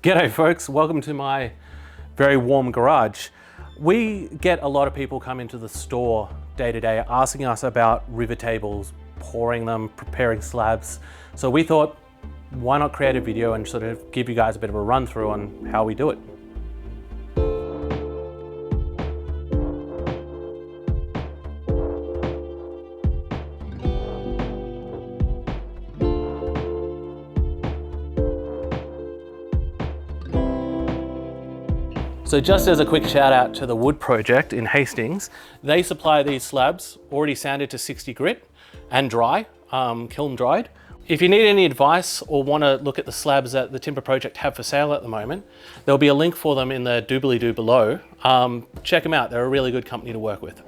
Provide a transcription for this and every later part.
G'day folks, welcome to my very warm garage. We get a lot of people come into the store day to day asking us about river tables, pouring them, preparing slabs. So we thought, why not create a video and sort of give you guys a bit of a run through on how we do it. So just as a quick shout out to the Wood Project in Hastings, they supply these slabs already sanded to 60 grit and dry, kiln dried. If you need any advice or want to look at the slabs that the Timber Project have for sale at the moment, there'll be a link for them in the doobly-doo below. Check them out, they're a really good company to work with.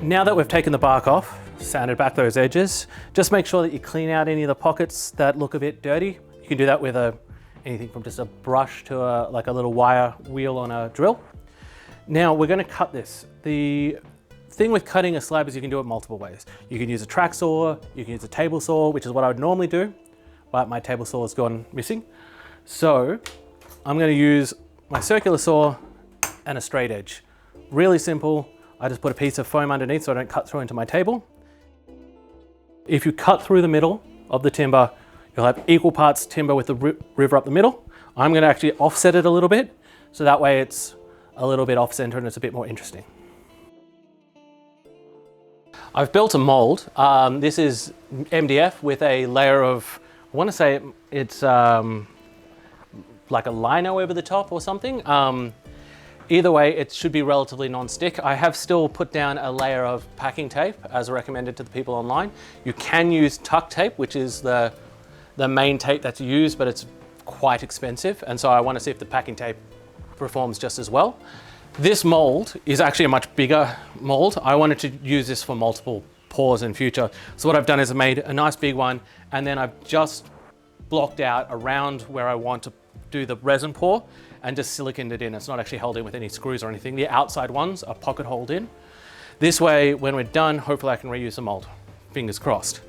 Now that we've taken the bark off, sanded back those edges, just make sure that you clean out any of the pockets that look a bit dirty. You can do that with anything from just a brush to like a little wire wheel on a drill. Now we're going to cut this. The thing with cutting a slab is you can do it multiple ways. You can use a track saw, you can use a table saw, which is what I would normally do, but my table saw has gone missing. So I'm going to use my circular saw and a straight edge. Really simple. I just put a piece of foam underneath so I don't cut through into my table. If you cut through the middle of the timber, you'll have equal parts timber with the river up the middle. I'm going to actually offset it a little bit, so that way it's a little bit off center and it's a bit more interesting. I've built a mold. This is MDF with a layer of, I want to say it's like a lino over the top or something. Either way, it should be relatively non-stick. I have still put down a layer of packing tape as recommended to the people online. You can use tuck tape, which is the main tape that's used, but it's quite expensive. And so I want to see if the packing tape performs just as well. This mold is actually a much bigger mold. I wanted to use this for multiple pours in future. So what I've done is I've made a nice big one, and then I've just blocked out around where I want to do the resin pour and just siliconed it in. It's not actually held in with any screws or anything. The outside ones are pocket holed in. This way, when we're done, hopefully I can reuse the mold. Fingers crossed.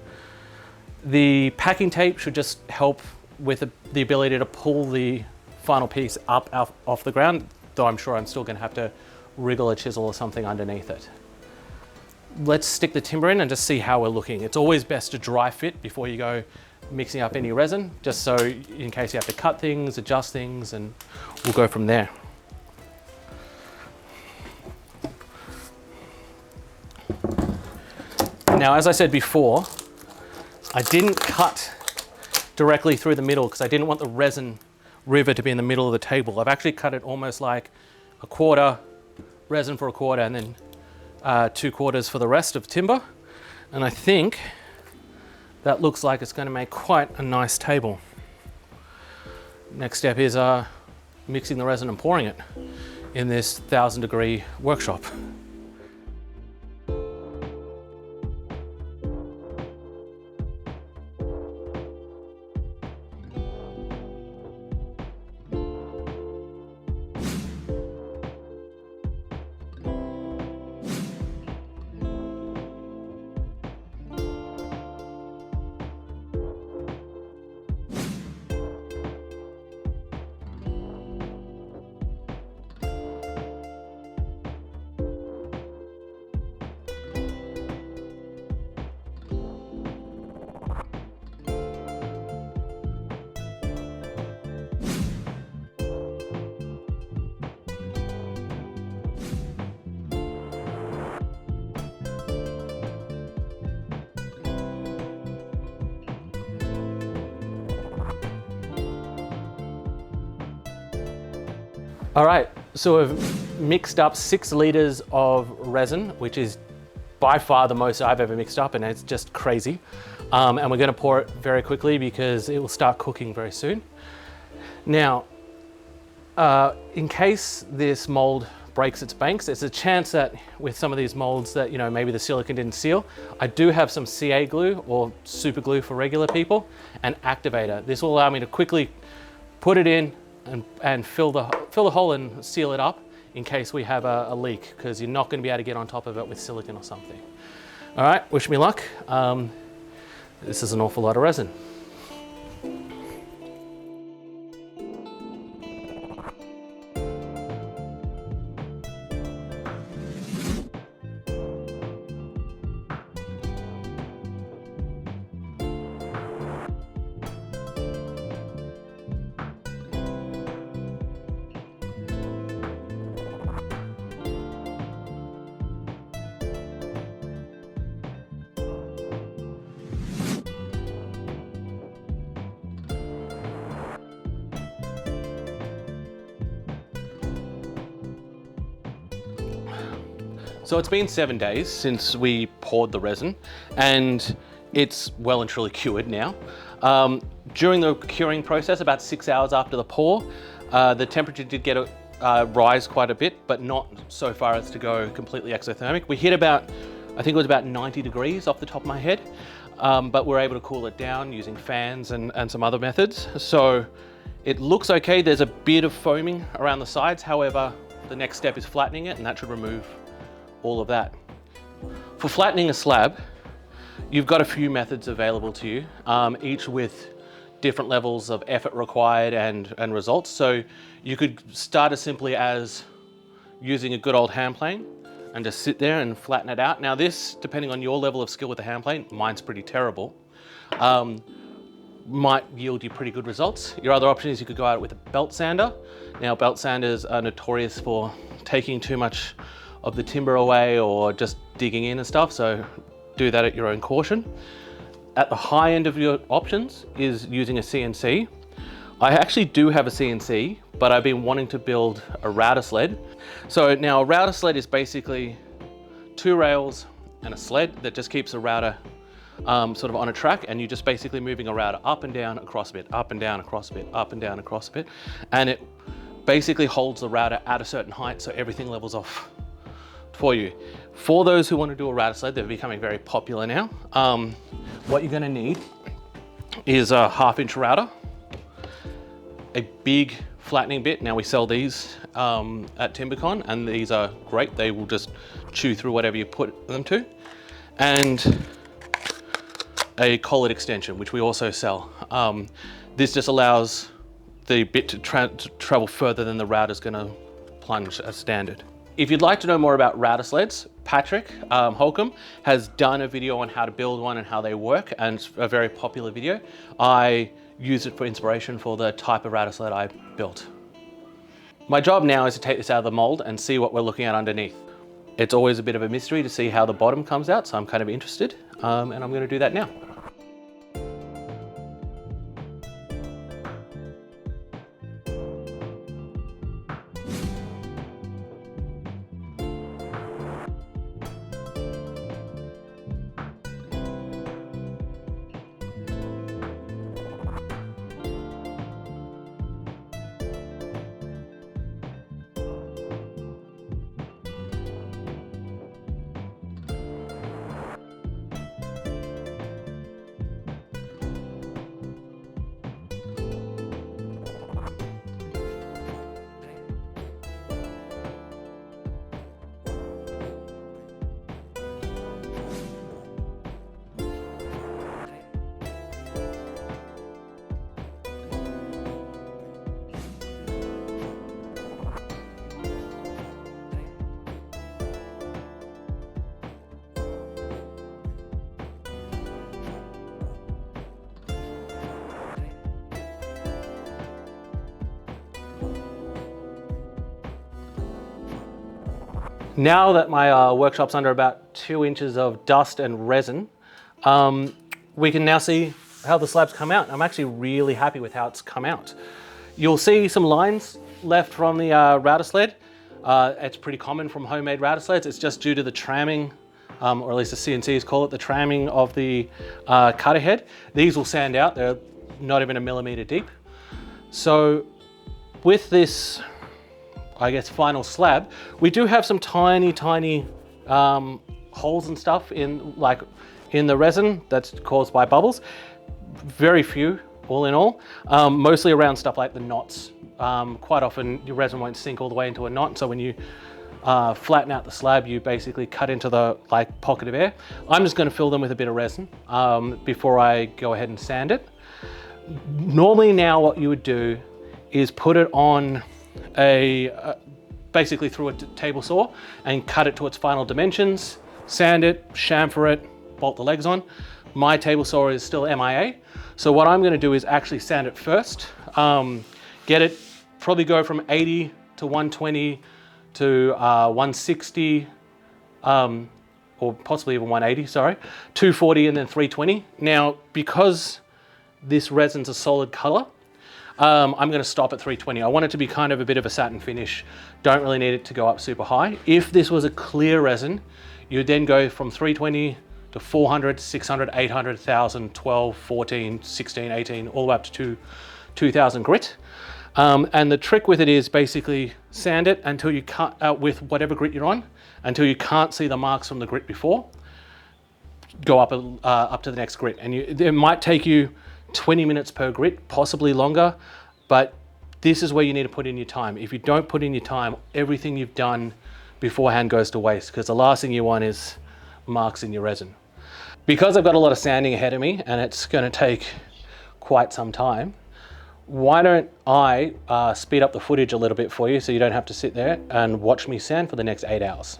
The packing tape should just help with the ability to pull the final piece up off the ground, though I'm sure I'm still gonna have to wriggle a chisel or something underneath it. Let's stick the timber in and just see how we're looking. It's always best to dry fit before you go mixing up any resin, just so in case you have to cut things, adjust things, and we'll go from there. Now, as I said before, I didn't cut directly through the middle because I didn't want the resin river to be in the middle of the table. I've actually cut it almost like a quarter, resin for a quarter, and then 2/4 for the rest of timber. And I think that looks like it's going to make quite a nice table. Next step is mixing the resin and pouring it in this 1000-degree workshop. All right, so we've mixed up 6 liters of resin, which is by far the most I've ever mixed up, and it's just crazy. And we're gonna pour it very quickly because it will start cooking very soon. Now, in case this mold breaks its banks, there's a chance that with some of these molds that, you know, maybe the silicone didn't seal. I do have some CA glue, or super glue for regular people, and activator. This will allow me to quickly put it in and fill the hole and seal it up in case we have a leak, because you're not going to be able to get on top of it with silicone or something. All right, wish me luck. This is an awful lot of resin. So it's been 7 days since we poured the resin, and it's well and truly cured now. During the curing process, about 6 hours after the pour, the temperature did rise quite a bit, but not so far as to go completely exothermic. We hit about, I think it was about 90 degrees off the top of my head, but we're able to cool it down using fans and some other methods. So it looks okay. There's a bit of foaming around the sides. However, the next step is flattening it, and that should remove all of that. For flattening a slab, you've got a few methods available to you, each with different levels of effort required and results. So you could start as simply as using a good old hand plane and just sit there and flatten it out. Now this, depending on your level of skill with the hand plane, mine's pretty terrible, might yield you pretty good results. Your other option is you could go out with a belt sander. Now belt sanders are notorious for taking too much of the timber away or just digging in and stuff, so do that at your own caution. At the high end of your options is using a CNC. I actually do have a CNC, but I've been wanting to build a router sled. So now a router sled is basically 2 rails and a sled that just keeps a router sort of on a track, and you're just basically moving a router up and down across a bit, up and down across a bit, up and down across a bit, and it basically holds the router at a certain height so everything levels off for you. For those who want to do a router sled, they're becoming very popular now. What you're going to need is a 1/2 inch router, a big flattening bit. Now we sell these at TimberCon, and these are great. They will just chew through whatever you put them to. And a collet extension, which we also sell. This just allows the bit to travel further than the router's going to plunge as standard. If you'd like to know more about router sleds, Patrick Holcomb has done a video on how to build one and how they work, and it's a very popular video. I use it for inspiration for the type of router sled I built. My job now is to take this out of the mold and see what we're looking at underneath. It's always a bit of a mystery to see how the bottom comes out, so I'm kind of interested, and I'm going to do that now. Now that my workshop's under about 2 inches of dust and resin, we can now see how the slab's come out. I'm actually really happy with how it's come out. You'll see some lines left from the router sled. It's pretty common from homemade router sleds. It's just due to the tramming, or at least the CNCs call it, the tramming of the cutter head. These will sand out. They're not even a millimeter deep. So with this, I guess, final slab, we do have some tiny holes and stuff in the resin that's caused by bubbles. Very few, all in all. Mostly around stuff like the knots. Quite often your resin won't sink all the way into a knot, so when you flatten out the slab, you basically cut into the pocket of air. I'm just going to fill them with a bit of resin before I go ahead and sand it. Normally now what you would do is put it on basically through a table saw and cut it to its final dimensions, sand it, chamfer it, bolt the legs on. My table saw is still MIA, so what I'm going to do is actually sand it first, get it, probably go from 80 to 120 to 160, or possibly even 180, sorry, 240 and then 320. Now, because this resin's a solid color, I'm going to stop at 320. I want it to be kind of a bit of a satin finish. Don't really need it to go up super high. If this was a clear resin, you'd then go from 320 to 400, 600, 800, 1000, 12, 14, 16, 18, all the way up to 2000 grit. And the trick with it is basically sand it until you cut out with whatever grit you're on, until you can't see the marks from the grit before. Go up to the next grit. And it might take you 20 minutes per grit, possibly longer, but this is where you need to put in your time. If you don't put in your time, everything you've done beforehand goes to waste, because the last thing you want is marks in your resin. Because I've got a lot of sanding ahead of me and it's going to take quite some time, why don't I speed up the footage a little bit for you so you don't have to sit there and watch me sand for the next 8 hours.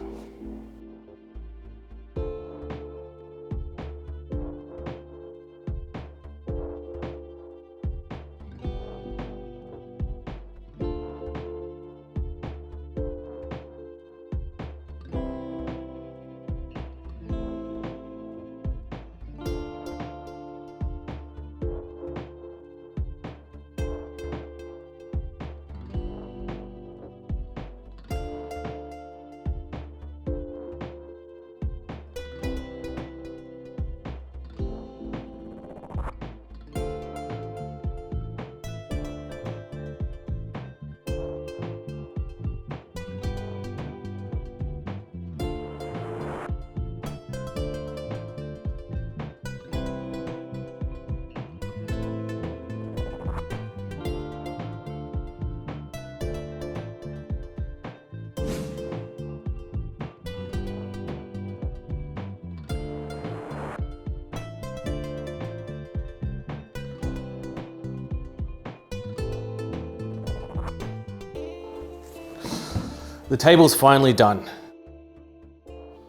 The table's finally done.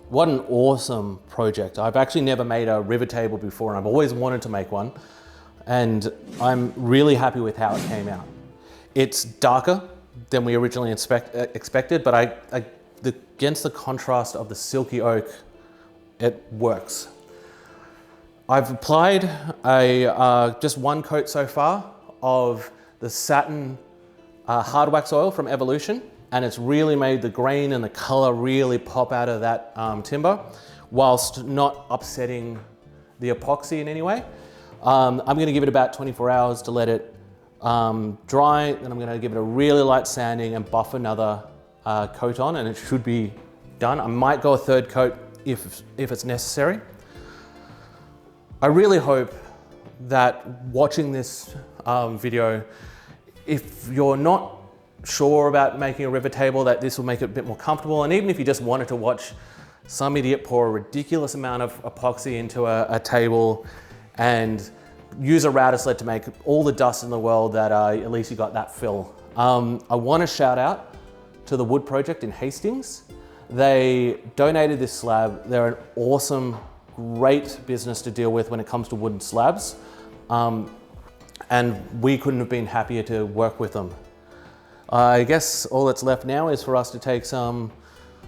What an awesome project. I've actually never made a river table before and I've always wanted to make one. And I'm really happy with how it came out. It's darker than we originally expected, but against the contrast of the silky oak, it works. I've applied just one coat so far of the satin hardwax oil from Evolution, and it's really made the grain and the color really pop out of that timber whilst not upsetting the epoxy in any way. I'm gonna give it about 24 hours to let it dry, then I'm gonna give it a really light sanding and buff another coat on, and it should be done. I might go a third coat if it's necessary. I really hope that watching this video, if you're not sure about making a river table, that this will make it a bit more comfortable. And even if you just wanted to watch some idiot pour a ridiculous amount of epoxy into a table and use a router sled to make all the dust in the world, that at least you got that fill. I want to shout out to the Wood Project in Hastings. They donated this slab. They're an awesome, great business to deal with when it comes to wooden slabs. And we couldn't have been happier to work with them. I guess all that's left now is for us to take some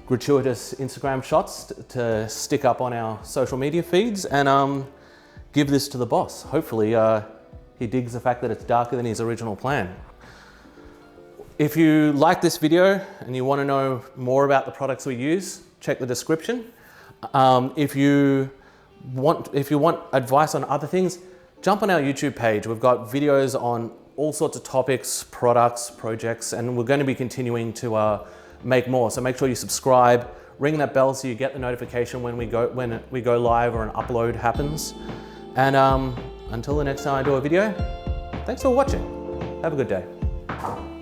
gratuitous Instagram shots to stick up on our social media feeds and give this to the boss. Hopefully he digs the fact that it's darker than his original plan. If you like this video and you want to know more about the products we use, check the description. If you want advice on other things, jump on our YouTube page. We've got videos on all sorts of topics, products, projects, and we're going to be continuing to make more. So make sure you subscribe, ring that bell so you get the notification when we go live or an upload happens. And until the next time I do a video, Thanks for watching. Have a good day.